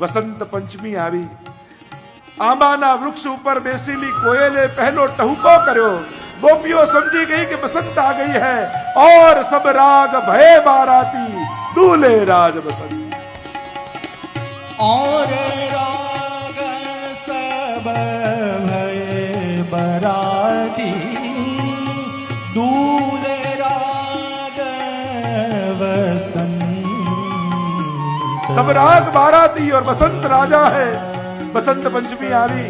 વસંત પંચમી આવી. આંબાના વૃક્ષ ઉપર બેસીલી કોયલે પહેલો ટહુકો કર્યો. गोपियों समझी गई कि बसंत आ गई है और सब राग भय बाराती दूल्हे राज बसंत. और राग सब भय बराती दूल्हे राग वसंत. सब राग बाराती और बसंत राजा है. बसंत पंचमी આવી.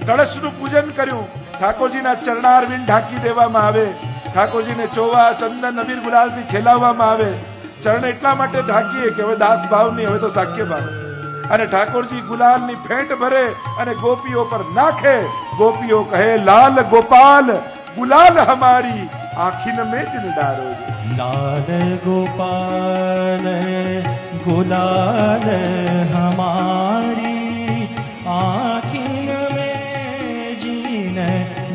કળશનું પૂજન કર્યું. ઠાકોરજીના ચરણારવિંદ ઢાંકી દેવામાં આવે. ઠાકોરજીને ચોવા ચંદન અબીર ગુલાલથી ખેલાવવામાં આવે. ચરણ એટલા માટે ઢાંકીએ કે હવે દાસ ભાવ નહીં, હવે તો સાક્ય ભાવ. અને ઠાકોરજી ગુલાલની ફેંટ ભરે અને ગોપીઓ પર નાખે. ગોપીઓ કહે લાલ ગોપાલ ગુલાલ હમારી આખીન મેં જ નિડારો. लाल गोपाल गुलाल हमारी आँखिन में जीन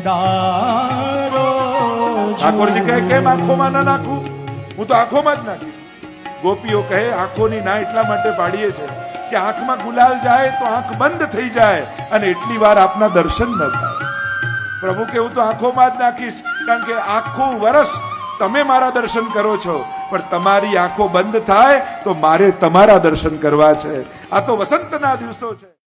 डारो. ઠાકોરજી કહે કેમ આંખોમાં ના નાખું? હું તો આંખોમાં જ નાખીશ. ગોપીઓ કહે આંખોની ના એટલા માટે પાડીએ છે કે આંખમાં ગુલાલ જાય તો આંખ બંધ થઈ જાય અને એટલી વાર આપના દર્શન ન થાય. પ્રભુ કે હું તો આંખોમાં જ નાખીશ, કારણ કે આખું વર્ષ તમે મારા દર્શન કરો છો, પણ તમારી આંખો બંધ થાય તો મારે તમારા દર્શન કરવા છે. આ તો વસંતના દિવસો છે.